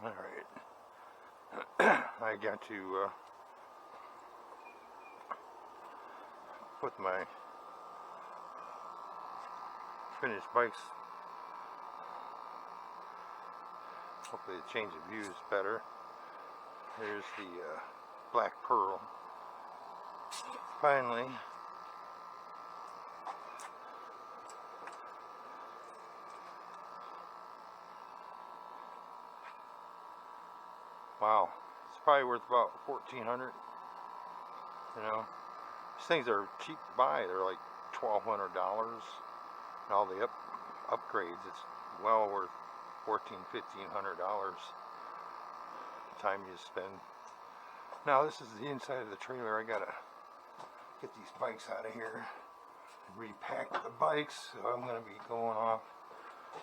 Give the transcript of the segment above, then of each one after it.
Alright. I got to put my finished bikes. Hopefully the change of view is better. Here's the Black Pearl. Finally. Wow, it's probably worth about $1,400. You know, these things are cheap to buy. They're like $1,200, and all the upgrades. It's well worth $1,400–$1,500. The time you spend. Now this is the inside of the trailer. I gotta get these bikes out of here and repack the bikes. So I'm gonna be going off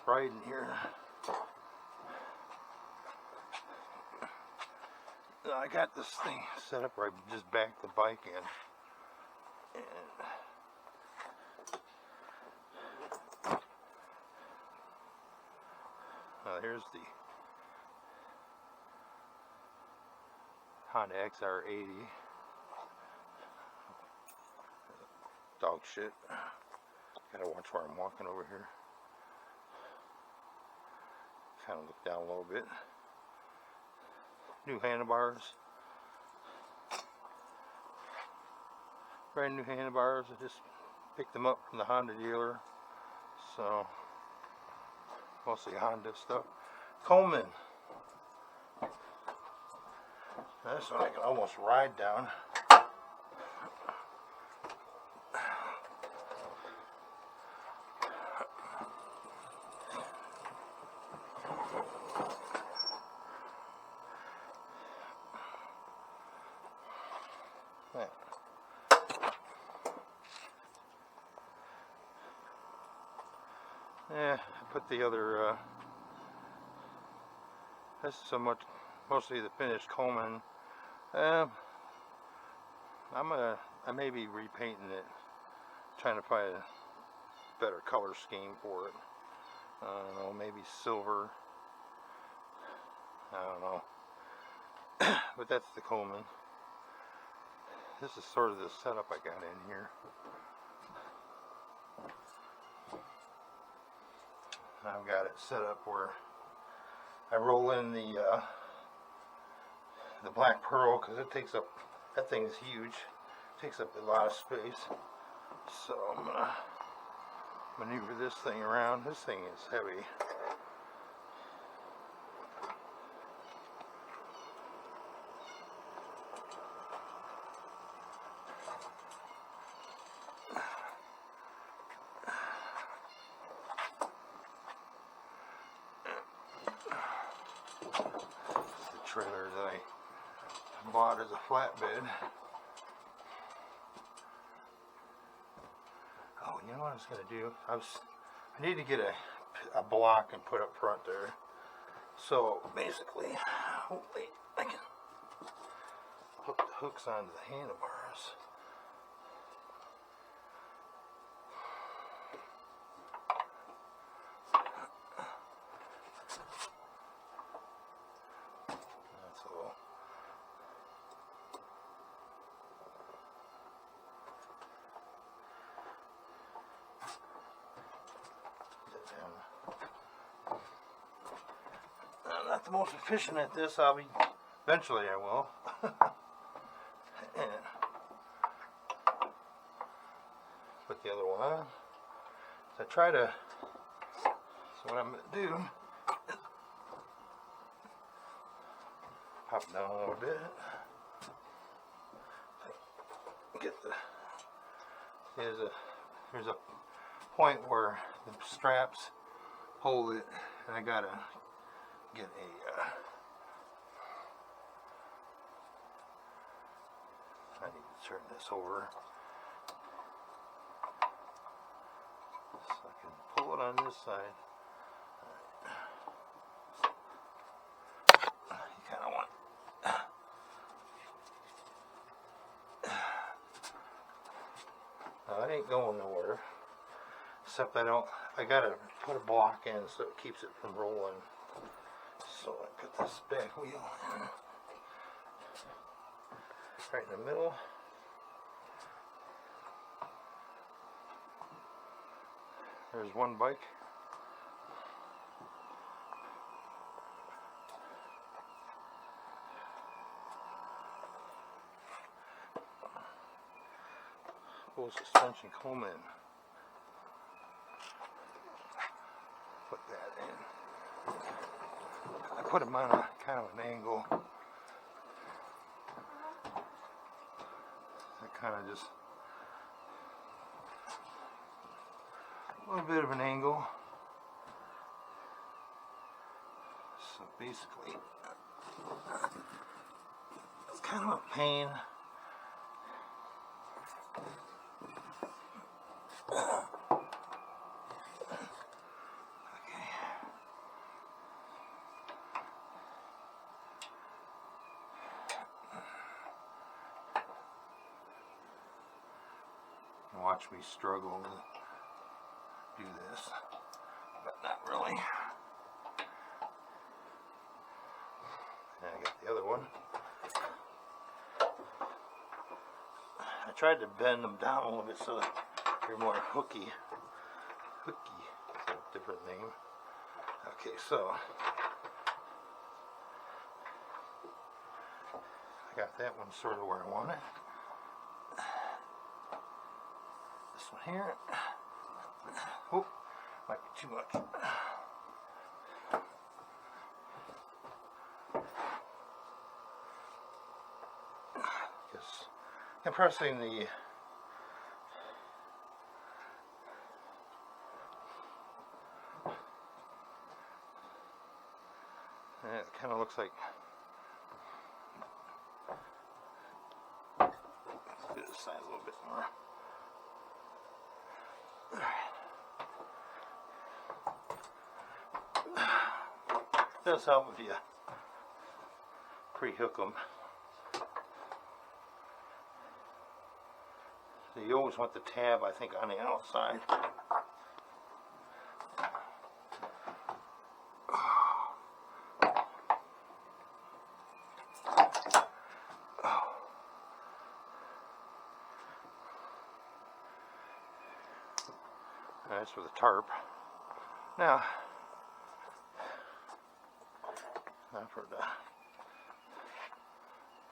riding here. I got this thing set up where I just back the bike in, and here's the Honda XR80. Dog shit. Gotta watch where I'm walking over here. Kind of look down a little bit. New handlebars. Brand new handlebars. I just picked them up from the Honda dealer. So, mostly Honda stuff. Coleman. This one I can almost ride down. Yeah, I put the other, this is mostly the finished Coleman. I may be repainting it, trying to find a better color scheme for it. I don't know, maybe silver. I don't know. But that's the Coleman. This is sort of the setup I got in here. I've got it set up where I roll in the Black Pearl, because it takes up, that thing is huge, takes up a lot of space. So I'm gonna maneuver this thing around. This thing is heavy. Trailer that I bought as a flatbed. Oh, you know what I was gonna do? I need to get a block and put up front there. So basically, hopefully I can hook the hooks onto the handlebars. I'm not the most efficient at this. Eventually I will. And put the other one on. So what I'm going to do, pop down a little bit. There's a point where the straps hold it, and I gotta get I need to turn this over so I can pull it on this side. You kind of want now, it ain't going nowhere, except I gotta put a block in so it keeps it from rolling. So I put this back wheel in right in the middle. There's one bike. Full suspension Coleman. Put that in. I put them on a kind of an angle. I kind of just a little bit of an angle. So basically, it's kind of a pain. Watch me struggle to do this, but not really. And I got the other one. I tried to bend them down a little bit so that they're more hooky. Hooky is a different name. Okay, so I got that one sort of where I want it. This one here. Oh, might be too much. Just compressing the and it kind of looks like let's do this side a little bit more. Does help if you pre-hook them. So you always want the tab, I think, on the outside. That's for the tarp. Now for the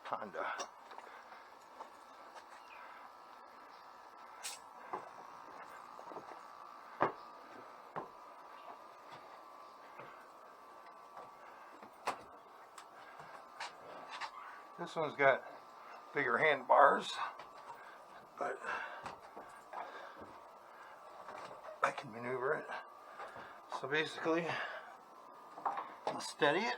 Honda. This one's got bigger handlebars, but I can maneuver it. So basically, I'll steady it.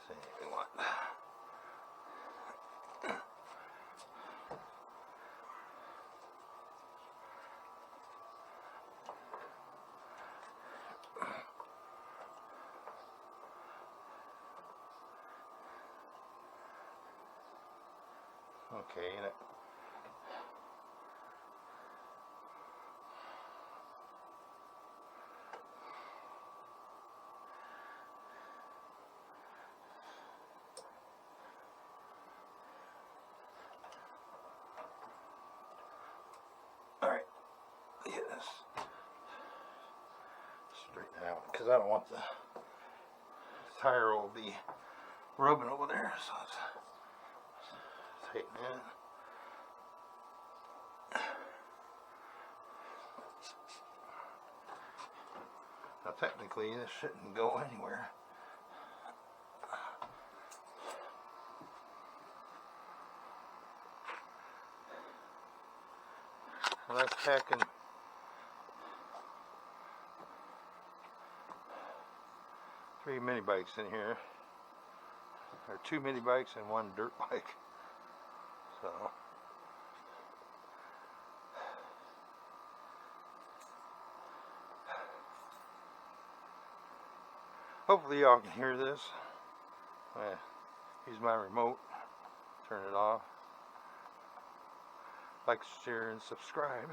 See, we want okay, all right, get this straighten out because I don't want the tire will be rubbing over there, so it's tighten in. Now technically this shouldn't go anywhere. And that's packing 3 mini bikes in here. There are 2 mini bikes and 1 dirt bike. So Hopefully y'all can hear this. Use my remote. Turn it off. Like, share, and subscribe.